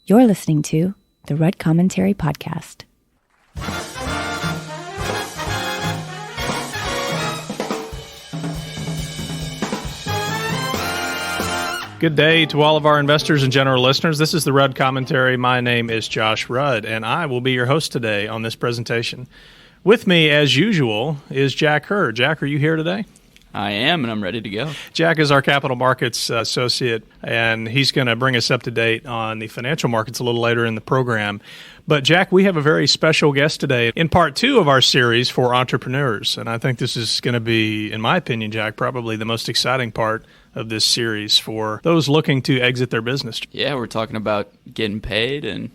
You're listening to the Red Commentary Podcast. Good day to all of our investors and general listeners. This is the Rudd Commentary. My name is Josh Rudd, and I will be your host today on this presentation. With me, as usual, is Jack Hurd. Jack, are you here today? I am, and I'm ready to go. Jack is our capital markets associate, and he's going to bring us up to date on the financial markets a little later in the program. But Jack, we have a very special guest today in part 2 of our series for entrepreneurs, and I think this is going to be, in my opinion, Jack, probably the most exciting part of this series for those looking to exit their business. Yeah, we're talking about getting paid and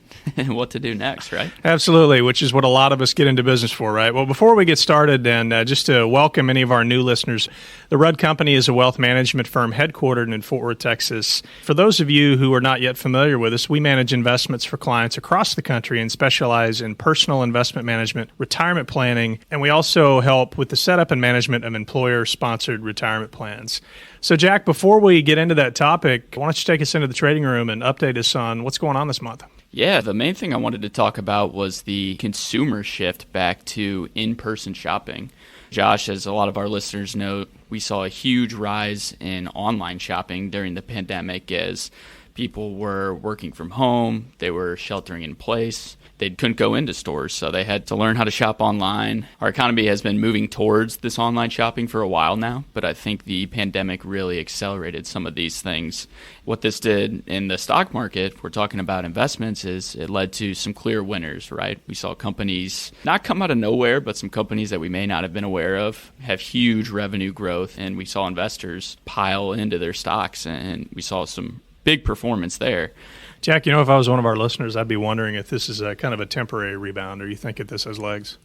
what to do next, right? Absolutely, which is what a lot of us get into business for, right? Well, before we get started, and just to welcome any of our new listeners, the Rudd Company is a wealth management firm headquartered in Fort Worth, Texas. For those of you who are not yet familiar with us, we manage investments for clients across the country and specialize in personal investment management, retirement planning, and we also help with the setup and management of employer-sponsored retirement plans. So, Jack, before we get into that topic, why don't you take us into the trading room and update us on what's going on this month? Yeah, the main thing I wanted to talk about was the consumer shift back to in-person shopping. Josh, as a lot of our listeners know, we saw a huge rise in online shopping during the pandemic as people were working from home, they were sheltering in place. They couldn't go into stores, so they had to learn how to shop online. Our economy has been moving towards this online shopping for a while now, but I think the pandemic really accelerated some of these things. What this did in the stock market, if we're talking about investments, is it led to some clear winners, right? We saw companies not come out of nowhere, but some companies that we may not have been aware of have huge revenue growth, and we saw investors pile into their stocks, and we saw some big performance there. Jack, you know, if I was one of our listeners, I'd be wondering if this is a kind of a temporary rebound, or you think that this has legs?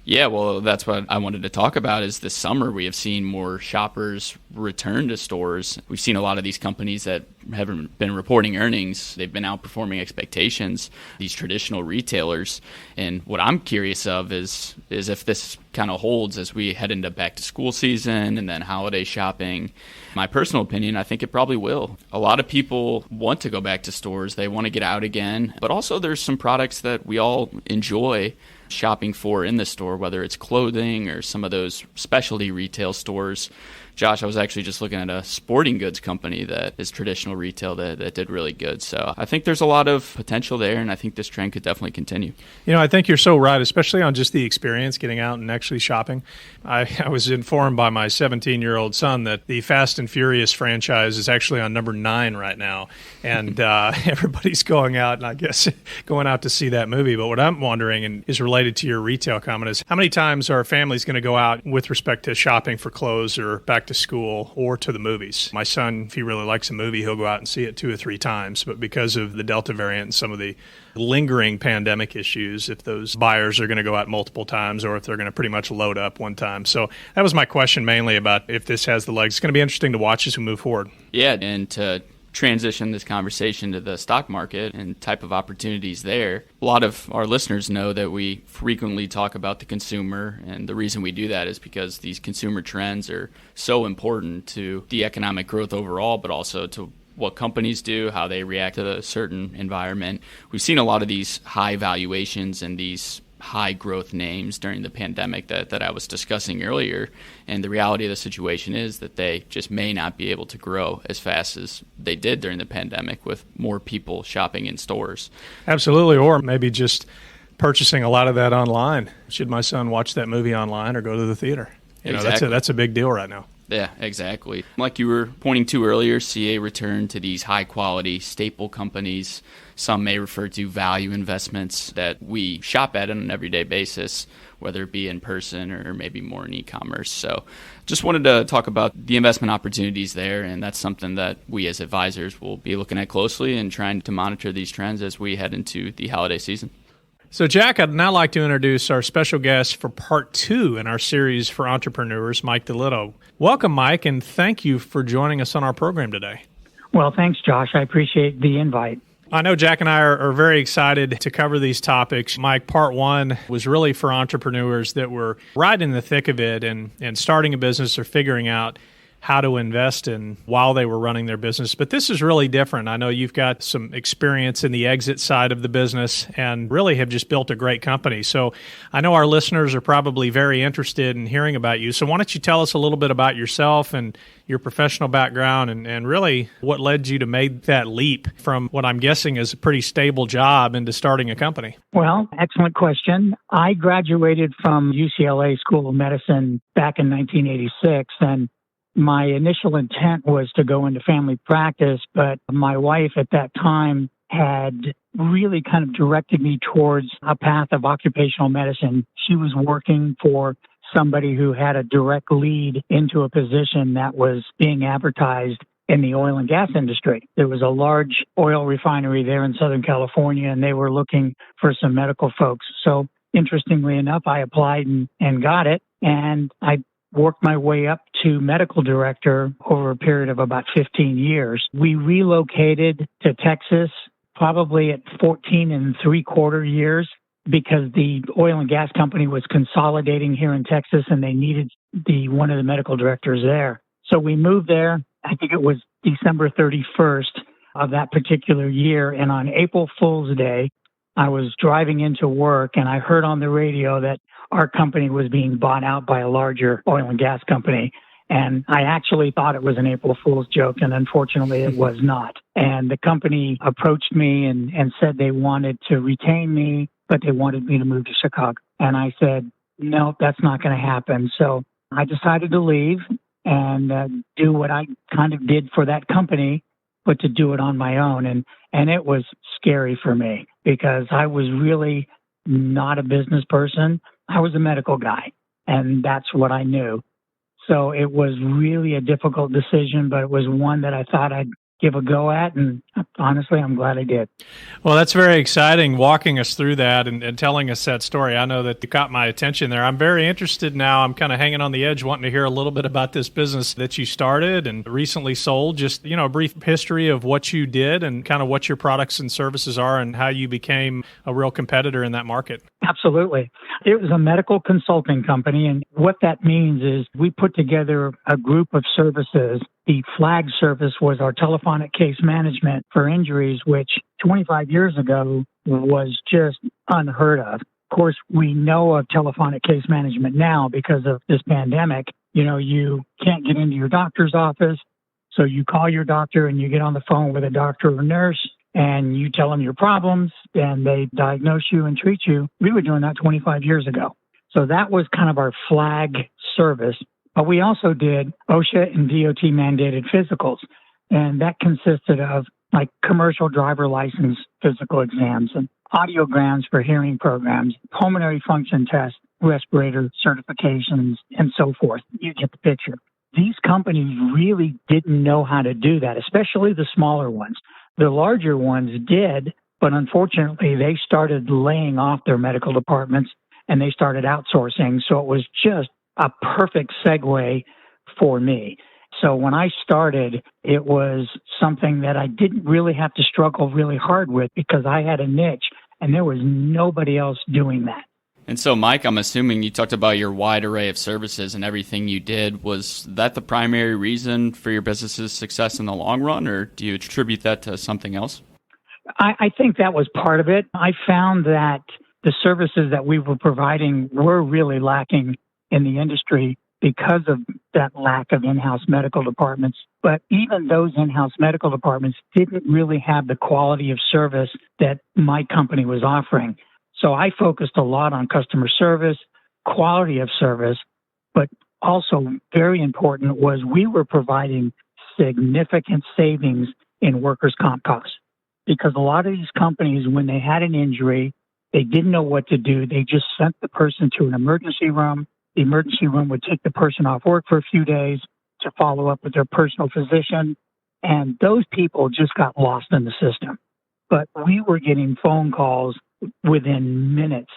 Yeah, well, that's what I wanted to talk about is this summer we have seen more shoppers return to stores. We've seen a lot of these companies that haven't been reporting earnings. They've been outperforming expectations, these traditional retailers. And what I'm curious of is if this kind of holds as we head into back to school season and then holiday shopping. My personal opinion, I think it probably will. A lot of people want to go back to stores. They want to get out again. But also there's some products that we all enjoy shopping for in the store, whether it's clothing or some of those specialty retail stores. Josh, I was actually just looking at a sporting goods company that is traditional retail that did really good. So I think there's a lot of potential there, and I think this trend could definitely continue. You know, I think you're so right, especially on just the experience, getting out and actually shopping. I was informed by my 17-year-old son that the Fast and Furious franchise is actually on number 9 right now, and everybody's going out, and I guess going out to see that movie. But what I'm wondering, and is related to your retail comment, is how many times are families going to go out with respect to shopping for clothes or back to school or to the movies? My son, if he really likes a movie, he'll go out and see it 2 or 3 times. But because of the Delta variant and some of the lingering pandemic issues, if those buyers are going to go out multiple times or if they're going to pretty much load up one time. So that was my question mainly about if this has the legs. It's going to be interesting to watch as we move forward. Yeah, and to transition this conversation to the stock market and type of opportunities there. A lot of our listeners know that we frequently talk about the consumer, and the reason we do that is because these consumer trends are so important to the economic growth overall, but also to what companies do, how they react to a certain environment. We've seen a lot of these high valuations and these high growth names during the pandemic that I was discussing earlier. And the reality of the situation is that they just may not be able to grow as fast as they did during the pandemic with more people shopping in stores. Absolutely. Or maybe just purchasing a lot of that online. Should my son watch that movie online or go to the theater? You know, exactly. That's a big deal right now. Yeah, exactly. Like you were pointing to earlier, see a return to these high-quality staple companies. Some may refer to value investments that we shop at on an everyday basis, whether it be in person or maybe more in e-commerce. So just wanted to talk about the investment opportunities there, and that's something that we as advisors will be looking at closely and trying to monitor these trends as we head into the holiday season. So, Jack, I'd now like to introduce our special guest for part 2 in our series for entrepreneurs, Mike DeLitta. Welcome, Mike, and thank you for joining us on our program today. Well, thanks, Josh. I appreciate the invite. I know Jack and I are very excited to cover these topics. Mike, part 1 was really for entrepreneurs that were right in the thick of it and starting a business or figuring out how to invest in while they were running their business. But this is really different. I know you've got some experience in the exit side of the business and really have just built a great company. So I know our listeners are probably very interested in hearing about you. So why don't you tell us a little bit about yourself and your professional background and really what led you to make that leap from what I'm guessing is a pretty stable job into starting a company? Well, excellent question. I graduated from UCLA School of Medicine back in 1986, and my initial intent was to go into family practice, but my wife at that time had really kind of directed me towards a path of occupational medicine. She was working for somebody who had a direct lead into a position that was being advertised in the oil and gas industry. There was a large oil refinery there in Southern California, and they were looking for some medical folks. So interestingly enough, I applied and got it, and I worked my way up to medical director over a period of about 15 years. We relocated to Texas probably at 14 3/4 years because the oil and gas company was consolidating here in Texas and they needed one of the medical directors there. So we moved there. I think it was December 31st of that particular year. And on April Fool's Day, I was driving into work and I heard on the radio that our company was being bought out by a larger oil and gas company. And I actually thought it was an April Fool's joke, and unfortunately it was not. And the company approached me and said they wanted to retain me, but they wanted me to move to Chicago. And I said, no, that's not going to happen. So I decided to leave and do what I kind of did for that company, but to do it on my own. And it was scary for me because I was really not a business person. I was a medical guy, and that's what I knew. So it was really a difficult decision, but it was one that I thought I'd give a go at, and honestly, I'm glad I did. Well, that's very exciting, walking us through that and telling us that story. I know that you caught my attention there. I'm very interested now. I'm kind of hanging on the edge, wanting to hear a little bit about this business that you started and recently sold. Just, a brief history of what you did and kind of what your products and services are and how you became a real competitor in that market. Absolutely. It was a medical consulting company, and what that means is we put together a group of services. The flag service was our telephonic case management for injuries, which 25 years ago was just unheard of. Of course, we know of telephonic case management now because of this pandemic. You can't get into your doctor's office, so you call your doctor and you get on the phone with a doctor or nurse, and you tell them your problems, and they diagnose you and treat you. We were doing that 25 years ago. So that was kind of our flag service. But we also did OSHA and DOT mandated physicals, and that consisted of like commercial driver license physical exams and audiograms for hearing programs, pulmonary function tests, respirator certifications, and so forth. You get the picture. These companies really didn't know how to do that, especially the smaller ones. The larger ones did, but unfortunately, they started laying off their medical departments and they started outsourcing. So it was just a perfect segue for me. So when I started, it was something that I didn't really have to struggle really hard with because I had a niche and there was nobody else doing that. And so, Mike, I'm assuming you talked about your wide array of services and everything you did. Was that the primary reason for your business's success in the long run, or do you attribute that to something else? I think that was part of it. I found that the services that we were providing were really lacking in the industry because of that lack of in-house medical departments. But even those in-house medical departments didn't really have the quality of service that my company was offering. So I focused a lot on customer service, quality of service, but also very important was we were providing significant savings in workers' comp costs. Because a lot of these companies, when they had an injury, they didn't know what to do. They just sent the person to an emergency room. The emergency room would take the person off work for a few days to follow up with their personal physician. And those people just got lost in the system. But we were getting phone calls within minutes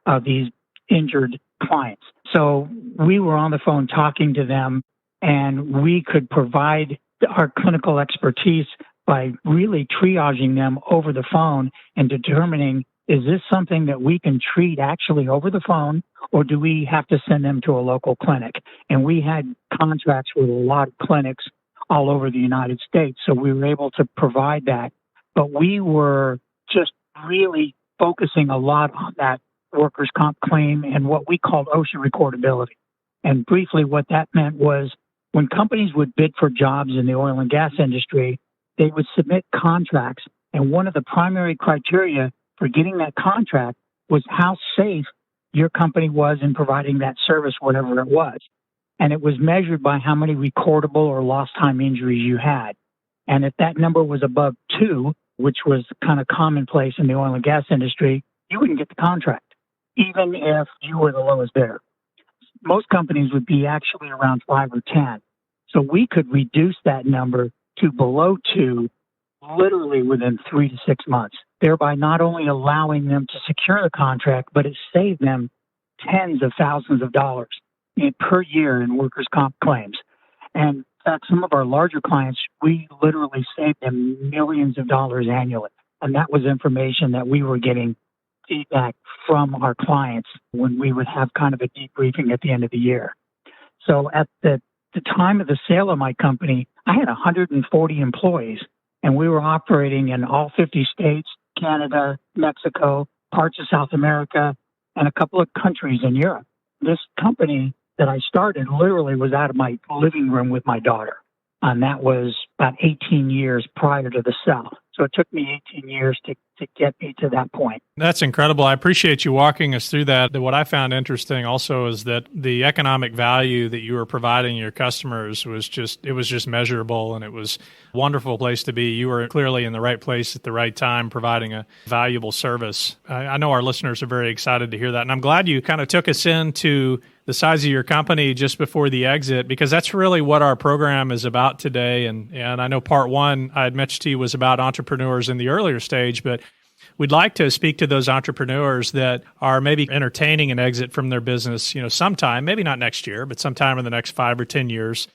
of these injured clients. So we were on the phone talking to them, and we could provide our clinical expertise by really triaging them over the phone and determining is this something that we can treat actually over the phone, or do we have to send them to a local clinic? And we had contracts with a lot of clinics all over the United States, so we were able to provide that. But we were just really focusing a lot on that workers' comp claim and what we called OSHA recordability. And briefly, what that meant was when companies would bid for jobs in the oil and gas industry, they would submit contracts. And one of the primary criteria for getting that contract was how safe your company was in providing that service, whatever it was. And it was measured by how many recordable or lost time injuries you had. And if that number was above 2, which was kind of commonplace in the oil and gas industry, you wouldn't get the contract, even if you were the lowest bidder. Most companies would be actually around 5 or 10. So we could reduce that number to below 2 literally within 3 to 6 months, thereby not only allowing them to secure the contract, but it saved them tens of thousands of dollars per year in workers' comp claims. And in fact, some of our larger clients, we literally saved them millions of dollars annually. And that was information that we were getting feedback from our clients when we would have kind of a debriefing at the end of the year. So at the time of the sale of my company, I had 140 employees, and we were operating in all 50 states, Canada, Mexico, parts of South America, and a couple of countries in Europe. This company that I started literally was out of my living room with my daughter. And that was about 18 years prior to the sale. So it took me 18 years to get me to that point. That's incredible. I appreciate you walking us through that. What I found interesting also is that the economic value that you were providing your customers was just measurable, and it was a wonderful place to be. You were clearly in the right place at the right time, providing a valuable service. I know our listeners are very excited to hear that. And I'm glad you kind of took us into the size of your company just before the exit, because that's really what our program is about today. And I know part one I had mentioned to you was about entrepreneurs in the earlier stage, but we'd like to speak to those entrepreneurs that are maybe entertaining an exit from their business, sometime, maybe not next year, but sometime in the next 5 or 10 years,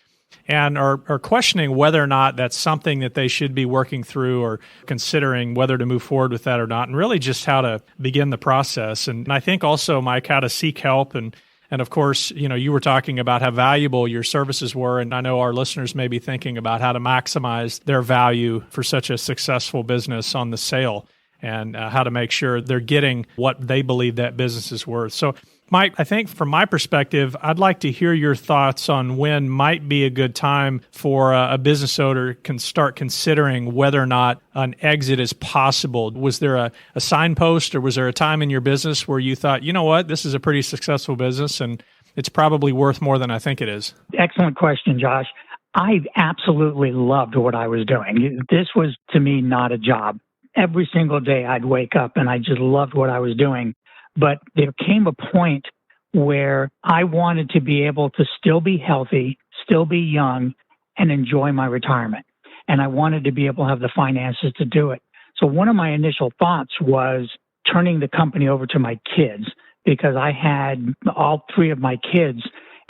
and are questioning whether or not that's something that they should be working through or considering whether to move forward with that or not, and really just how to begin the process. And I think also, Mike, how to seek help. And of course, you were talking about how valuable your services were, and I know our listeners may be thinking about how to maximize their value for such a successful business on the sale, and how to make sure they're getting what they believe that business is worth. So, Mike, I think from my perspective, I'd like to hear your thoughts on when might be a good time for a business owner can start considering whether or not an exit is possible. Was there a signpost, or was there a time in your business where you thought, you know what, this is a pretty successful business and it's probably worth more than I think it is? Excellent question, Josh. I absolutely loved what I was doing. This was, to me, not a job. Every single day I'd wake up and I just loved what I was doing. But there came a point where I wanted to be able to still be healthy, still be young, and enjoy my retirement. And I wanted to be able to have the finances to do it. So one of my initial thoughts was turning the company over to my kids, because I had all 3 of my kids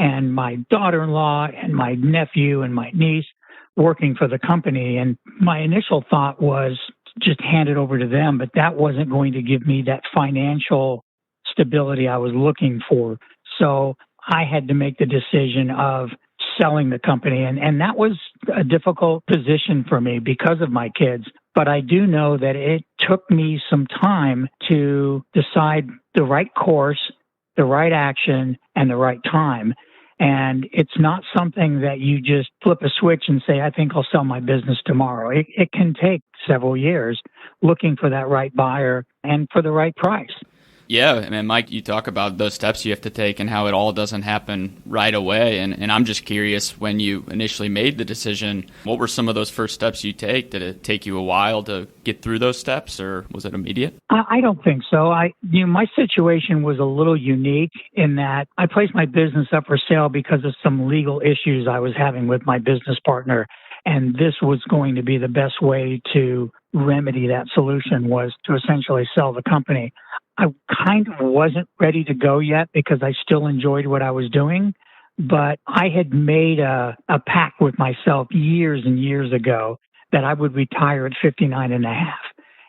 and my daughter-in-law and my nephew and my niece working for the company. And my initial thought was just hand it over to them, but that wasn't going to give me that financial stability I was looking for. So I had to make the decision of selling the company. And that was a difficult position for me because of my kids. But I do know that it took me some time to decide the right course, the right action, and the right time. And it's not something that you just flip a switch and say, I think I'll sell my business tomorrow. It can take several years looking for that right buyer and for the right price. Yeah, and Mike, you talk about those steps you have to take and how it all doesn't happen right away. And I'm just curious, when you initially made the decision, what were some of those first steps you take? Did it take you a while to get through those steps, or was it immediate? I don't think so. My situation was a little unique in that I placed my business up for sale because of some legal issues I was having with my business partner. And this was going to be the best way to remedy that solution, was to essentially sell the company. I kind of wasn't ready to go yet because I still enjoyed what I was doing, but I had made a pact with myself years and years ago that I would retire at 59 and a half.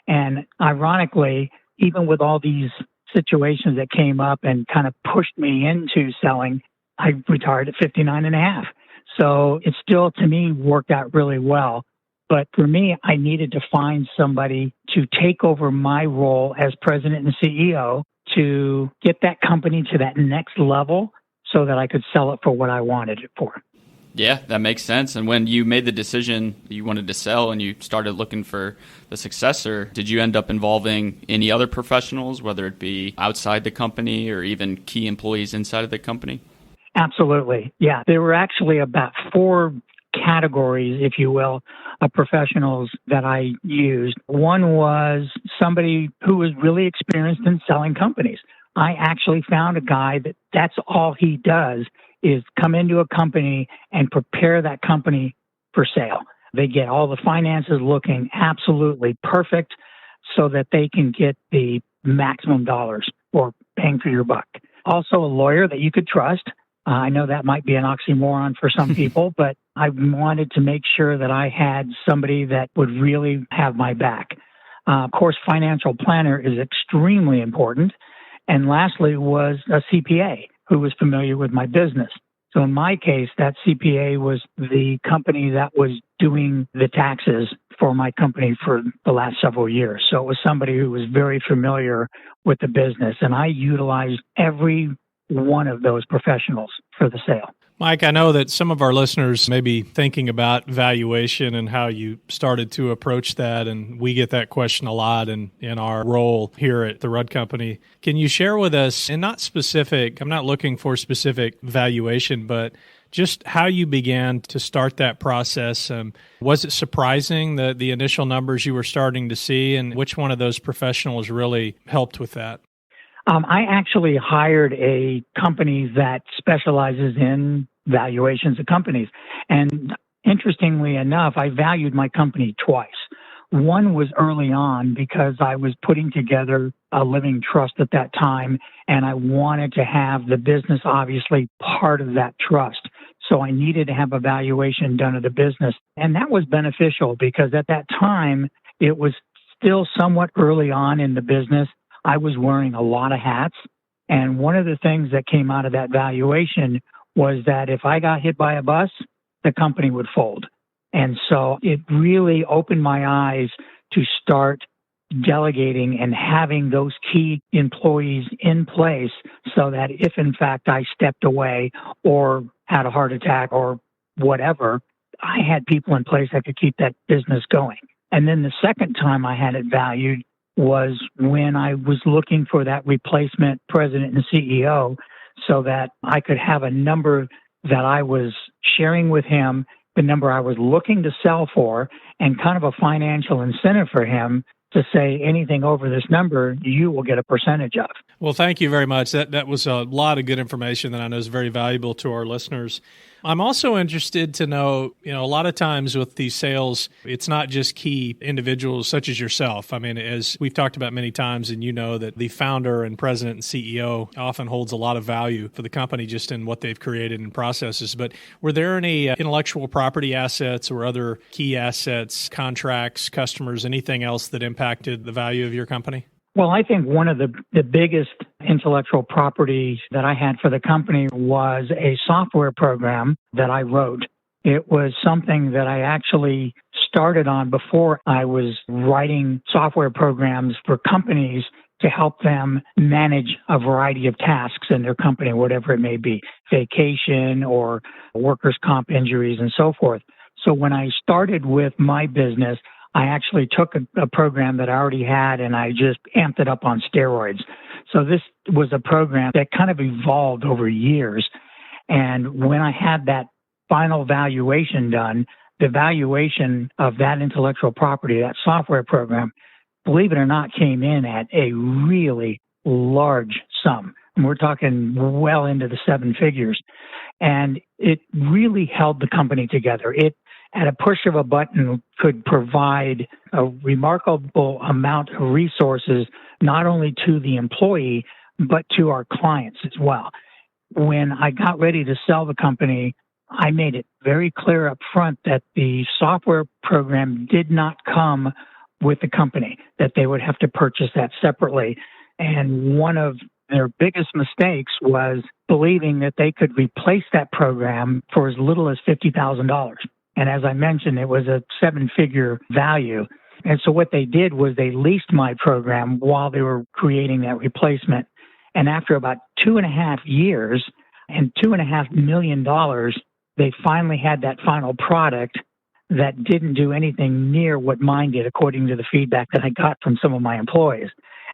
And ironically, even with all these situations that came up and kind of pushed me into selling, I retired at 59 and a half. So it still, to me, worked out really well. But for me, I needed to find somebody to take over my role as president and CEO to get that company to that next level so that I could sell it for what I wanted it for. Yeah, that makes sense. And when you made the decision you wanted to sell and you started looking for the successor, did you end up involving any other professionals, whether it be outside the company or even key employees inside of the company? Absolutely. Yeah, there were actually about 4 categories, if you will, of professionals that I used. One was somebody who was really experienced in selling companies. I actually found a guy that's all he does is come into a company and prepare that company for sale. They get all the finances looking absolutely perfect so that they can get the maximum dollars or bang for your buck. Also a lawyer that you could trust. I know that might be an oxymoron for some people, but I wanted to make sure that I had somebody that would really have my back. Of course, financial planner is extremely important. And lastly was a CPA who was familiar with my business. So in my case, that CPA was the company that was doing the taxes for my company for the last several years. So it was somebody who was very familiar with the business. And I utilized every one of those professionals for the sale. Mike, I know that some of our listeners may be thinking about valuation and how you started to approach that, and we get that question a lot in our role here at the Rudd Company. Can you share with us, and not specific, I'm not looking for specific valuation, but just how you began to start that process? Was it surprising, the initial numbers you were starting to see, and which one of those professionals really helped with that? I actually hired a company that specializes in valuations of companies. And interestingly enough, I valued my company twice. One was early on because I was putting together a living trust at that time, and I wanted to have the business obviously part of that trust. So I needed to have a valuation done of the business. And that was beneficial because at that time, it was still somewhat early on in the business. I was wearing a lot of hats. And one of the things that came out of that valuation was that if I got hit by a bus, the company would fold. And so it really opened my eyes to start delegating and having those key employees in place so that if in fact I stepped away or had a heart attack or whatever, I had people in place that could keep that business going. And then the second time I had it valued was when I was looking for that replacement president and CEO so that I could have a number that I was sharing with him, the number I was looking to sell for, and kind of a financial incentive for him to say anything over this number, you will get a percentage of. Well, thank you very much. That was a lot of good information that I know is very valuable to our listeners. I'm also interested to know, a lot of times with these sales, it's not just key individuals such as yourself. I mean, as we've talked about many times, and you know that the founder and president and CEO often holds a lot of value for the company just in what they've created and processes. But were there any intellectual property assets or other key assets, contracts, customers, anything else that impacted the value of your company? Well, I think one of the biggest intellectual property that I had for the company was a software program that I wrote. It was something that I actually started on before I was writing software programs for companies to help them manage a variety of tasks in their company, whatever it may be, vacation or workers' comp injuries and so forth. So when I started with my business, I actually took a program that I already had and I just amped it up on steroids. So this was a program that kind of evolved over years. And when I had that final valuation done, the valuation of that intellectual property, that software program, believe it or not, came in at a really large sum. And we're talking well into the 7 figures. And it really held the company together. It, at a push of a button, could provide a remarkable amount of resources, not only to the employee, but to our clients as well. When I got ready to sell the company, I made it very clear up front that the software program did not come with the company, that they would have to purchase that separately. And one of their biggest mistakes was believing that they could replace that program for as little as $50,000. And as I mentioned, it was a 7-figure value. And so what they did was they leased my program while they were creating that replacement. And after about 2.5 years and $2.5 million, they finally had that final product that didn't do anything near what mine did, according to the feedback that I got from some of my employees.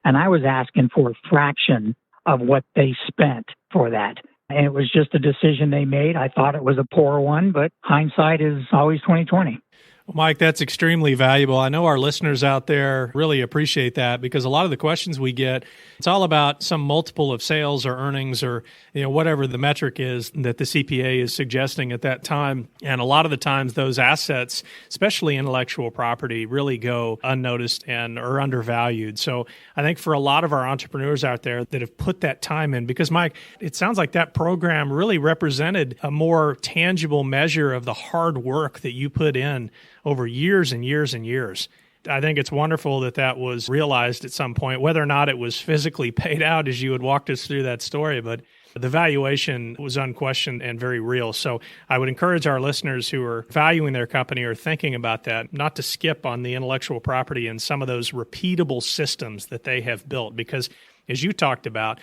And I was asking for a fraction of what they spent for that. And it was just a decision they made. I thought it was a poor one, but hindsight is always 20/20. Well, Mike, that's extremely valuable. I know our listeners out there really appreciate that, because a lot of the questions we get, it's all about some multiple of sales or earnings or whatever the metric is that the CPA is suggesting at that time. And a lot of the times those assets, especially intellectual property, really go unnoticed and are undervalued. So I think for a lot of our entrepreneurs out there that have put that time in, because Mike, it sounds like that program really represented a more tangible measure of the hard work that you put in over years and years and years. I think it's wonderful that that was realized at some point, whether or not it was physically paid out as you had walked us through that story, but the valuation was unquestioned and very real. So I would encourage our listeners who are valuing their company or thinking about that, not to skip on the intellectual property and some of those repeatable systems that they have built, because as you talked about,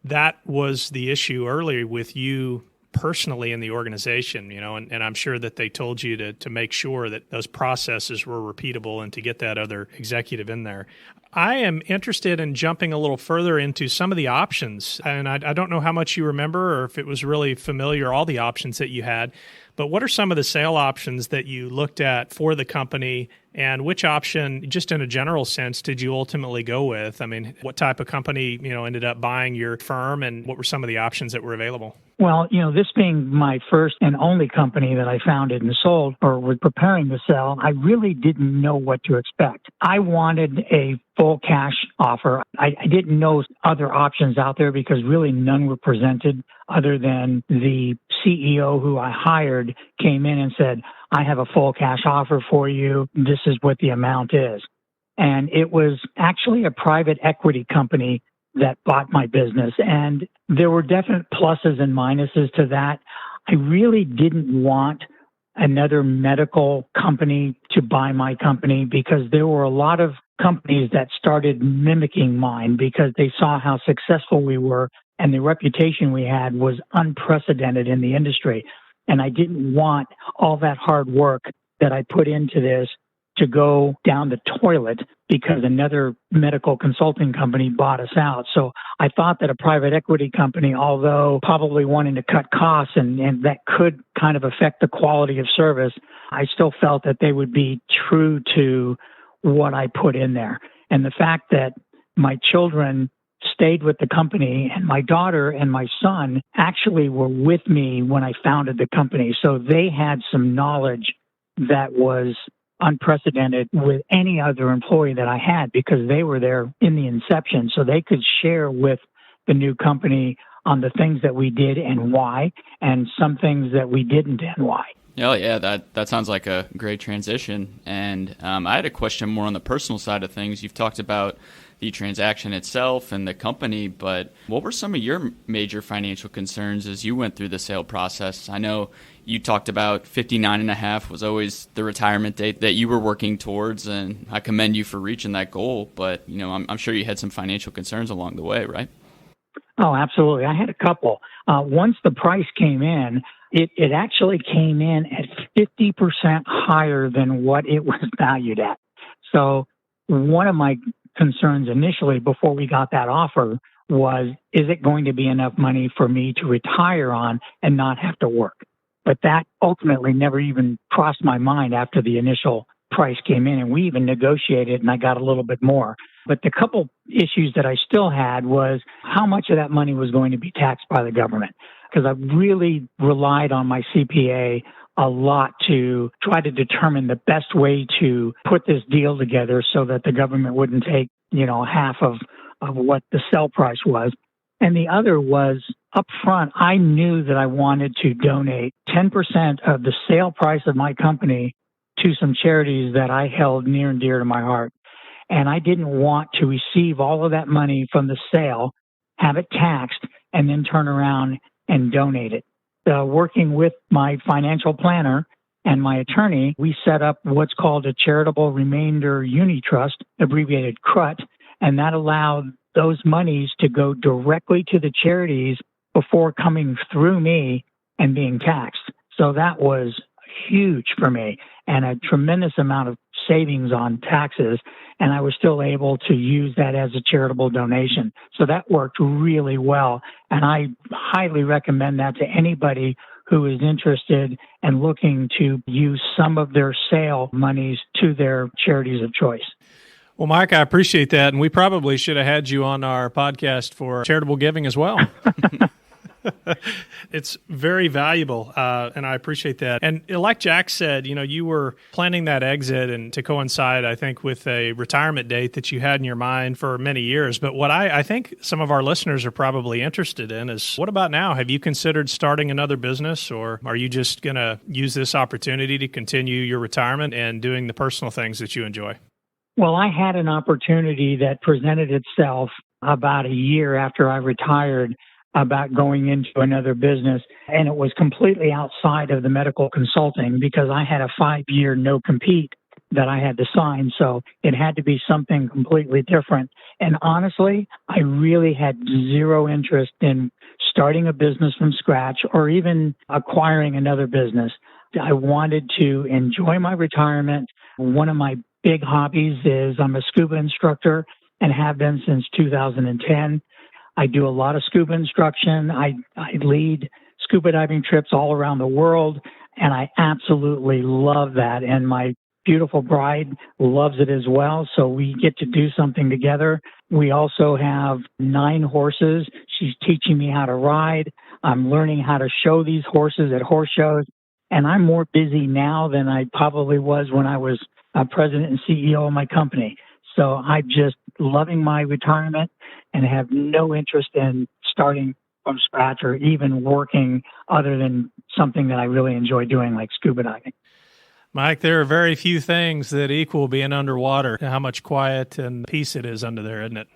that was the issue earlier with you personally in the organization, and I'm sure that they told you to make sure that those processes were repeatable and to get that other executive in there. I am interested in jumping a little further into some of the options, and I don't know how much you remember or if it was really familiar, all the options that you had, but what are some of the sale options that you looked at for the company, and which option, just in a general sense, did you ultimately go with? I mean, what type of company, ended up buying your firm, and what were some of the options that were available? Well, this being my first and only company that I founded and sold or was preparing to sell, I really didn't know what to expect. I wanted a full cash offer. I didn't know other options out there because really none were presented, other than the CEO who I hired came in and said, I have a full cash offer for you. This is what the amount is. And it was actually a private equity company that bought my business. And there were definite pluses and minuses to that. I really didn't want another medical company to buy my company, because there were a lot of companies that started mimicking mine because they saw how successful we were, and the reputation we had was unprecedented in the industry. And I didn't want all that hard work that I put into this to go down the toilet because another medical consulting company bought us out. So I thought that a private equity company, although probably wanting to cut costs and that could kind of affect the quality of service, I still felt that they would be true to what I put in there. And the fact that my children stayed with the company, and my daughter and my son actually were with me when I founded the company. So they had some knowledge that was unprecedented with any other employee that I had, because they were there in the inception. So they could share with the new company on the things that we did and why, and some things that we didn't and why. Oh, yeah, that sounds like a great transition. And I had a question more on the personal side of things. You've talked about the transaction itself and the company, but what were some of your major financial concerns as you went through the sale process? I know you talked about 59 and a half was always the retirement date that you were working towards, and I commend you for reaching that goal, but I'm sure you had some financial concerns along the way, right? Oh, absolutely. I had a couple. Once the price came in, it actually came in at 50% higher than what it was valued at. So one of my concerns initially before we got that offer was, is it going to be enough money for me to retire on and not have to work? But that ultimately never even crossed my mind after the initial price came in, and we even negotiated and I got a little bit more. But the couple issues that I still had was how much of that money was going to be taxed by the government, because I really relied on my CPA a lot to try to determine the best way to put this deal together so that the government wouldn't take, half of what the sell price was. And the other was up front, I knew that I wanted to donate 10% of the sale price of my company to some charities that I held near and dear to my heart. And I didn't want to receive all of that money from the sale, have it taxed, and then turn around and donate it. Working with my financial planner and my attorney, we set up what's called a Charitable Remainder Uni Trust, abbreviated CRUT, and that allowed those monies to go directly to the charities before coming through me and being taxed. So that was huge for me and a tremendous amount of savings on taxes. And I was still able to use that as a charitable donation. So that worked really well. And I highly recommend that to anybody who is interested and looking to use some of their sale monies to their charities of choice. Well, Mike, I appreciate that. And we probably should have had you on our podcast for charitable giving as well. It's very valuable, and I appreciate that. And like Jack said, you were planning that exit and to coincide, I think, with a retirement date that you had in your mind for many years. But what I think some of our listeners are probably interested in is, what about now? Have you considered starting another business, or are you just going to use this opportunity to continue your retirement and doing the personal things that you enjoy? Well, I had an opportunity that presented itself about a year after I retired about going into another business, and it was completely outside of the medical consulting because I had a 5-year no-compete that I had to sign, so it had to be something completely different. And honestly, I really had zero interest in starting a business from scratch or even acquiring another business. I wanted to enjoy my retirement. One of my big hobbies is I'm a scuba instructor and have been since 2010. I do a lot of scuba instruction. I lead scuba diving trips all around the world, and I absolutely love that. And my beautiful bride loves it as well, so we get to do something together. We also have 9 horses. She's teaching me how to ride. I'm learning how to show these horses at horse shows, and I'm more busy now than I probably was when I was president and CEO of my company. So I'm just loving my retirement and have no interest in starting from scratch or even working other than something that I really enjoy doing, like scuba diving. Mike, there are very few things that equal being underwater, how much quiet and peace it is under there, isn't it?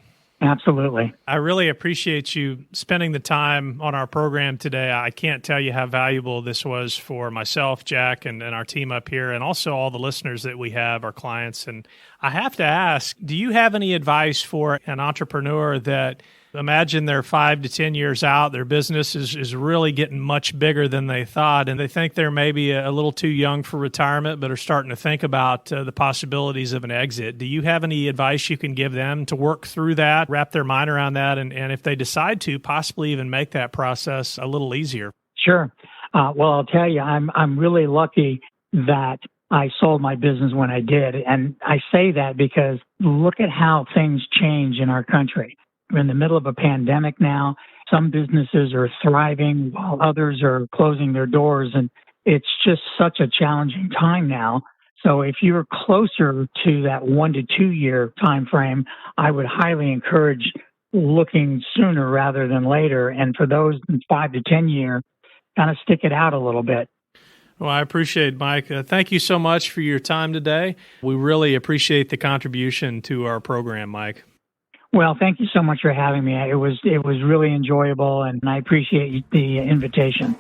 Absolutely. I really appreciate you spending the time on our program today. I can't tell you how valuable this was for myself, Jack, and our team up here, and also all the listeners that we have, our clients. And I have to ask, do you have any advice for an entrepreneur that imagine they're 5 to 10 years out, their business is really getting much bigger than they thought, and they think they're maybe a little too young for retirement, but are starting to think about the possibilities of an exit? Do you have any advice you can give them to work through that, wrap their mind around that, and if they decide to, possibly even make that process a little easier? Sure. Well, I'll tell you, I'm really lucky that I sold my business when I did. And I say that because look at how things change in our country. We're in the middle of a pandemic now. Some businesses are thriving while others are closing their doors. And it's just such a challenging time now. So if you're closer to that 1 to 2 year time frame, I would highly encourage looking sooner rather than later. And for those in 5 to 10 year, kind of stick it out a little bit. Well, I appreciate it, Mike. Thank you so much for your time today. We really appreciate the contribution to our program, Mike. Well, thank you so much for having me. It was really enjoyable, and I appreciate the invitation.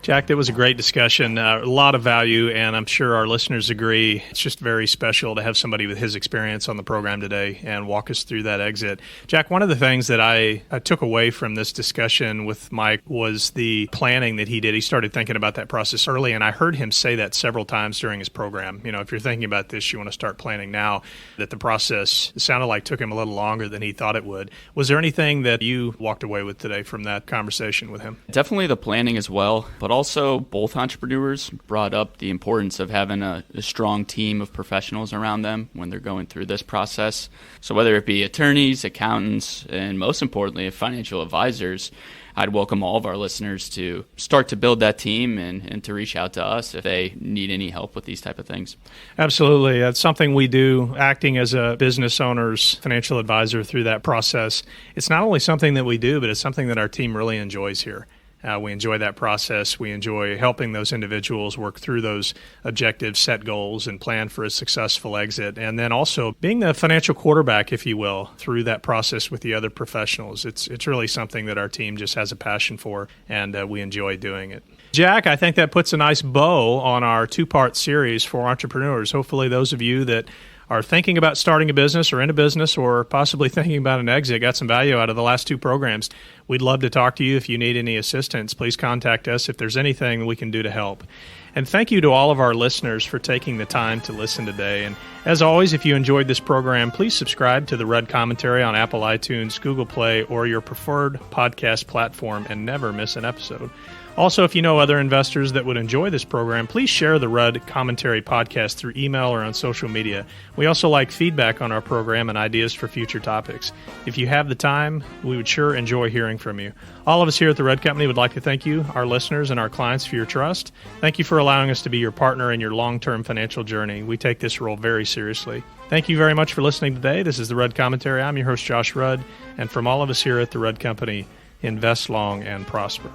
Jack, that was a great discussion, a lot of value, and I'm sure our listeners agree. It's just very special to have somebody with his experience on the program today and walk us through that exit. Jack, one of the things that I took away from this discussion with Mike was the planning that he did. He started thinking about that process early, and I heard him say that several times during his program. If you're thinking about this, you want to start planning now, that the process sounded like took him a little longer than he thought it would. Was there anything that you walked away with today from that conversation with him? Definitely the planning as well, but also both entrepreneurs brought up the importance of having a strong team of professionals around them when they're going through this process. So whether it be attorneys, accountants, and most importantly, financial advisors, I'd welcome all of our listeners to start to build that team and to reach out to us if they need any help with these type of things. Absolutely. That's something we do, acting as a business owner's financial advisor through that process. It's not only something that we do, but it's something that our team really enjoys here. We enjoy that process. We enjoy helping those individuals work through those objectives, set goals, and plan for a successful exit. And then also being the financial quarterback, if you will, through that process with the other professionals. It's really something that our team just has a passion for, and we enjoy doing it. Jack, I think that puts a nice bow on our two-part series for entrepreneurs. Hopefully those of you that are thinking about starting a business or in a business or possibly thinking about an exit, got some value out of the last two programs. We'd love to talk to you. If you need any assistance, please contact us if there's anything we can do to help. And thank you to all of our listeners for taking the time to listen today. And as always, if you enjoyed this program, please subscribe to the Red Commentary on Apple iTunes, Google Play, or your preferred podcast platform and never miss an episode. Also, if you know other investors that would enjoy this program, please share the Rudd Commentary podcast through email or on social media. We also like feedback on our program and ideas for future topics. If you have the time, we would sure enjoy hearing from you. All of us here at the Rudd Company would like to thank you, our listeners and our clients, for your trust. Thank you for allowing us to be your partner in your long-term financial journey. We take this role very seriously. Thank you very much for listening today. This is the Rudd Commentary. I'm your host, Josh Rudd, and from all of us here at the Rudd Company, invest long and prosper.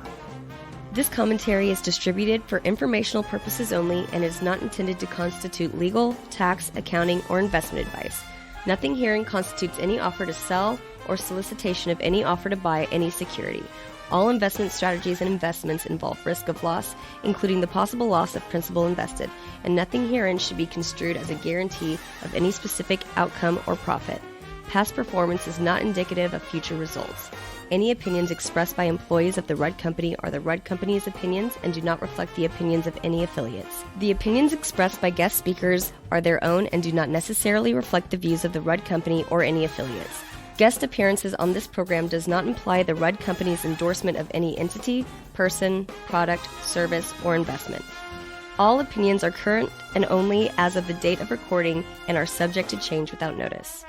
This commentary is distributed for informational purposes only and is not intended to constitute legal, tax, accounting, or investment advice. Nothing herein constitutes any offer to sell or solicitation of any offer to buy any security. All investment strategies and investments involve risk of loss, including the possible loss of principal invested, and nothing herein should be construed as a guarantee of any specific outcome or profit. Past performance is not indicative of future results. Any opinions expressed by employees of the Rudd Company are the Rudd Company's opinions and do not reflect the opinions of any affiliates. The opinions expressed by guest speakers are their own and do not necessarily reflect the views of the Rudd Company or any affiliates. Guest appearances on this program does not imply the Rudd Company's endorsement of any entity, person, product, service, or investment. All opinions are current and only as of the date of recording and are subject to change without notice.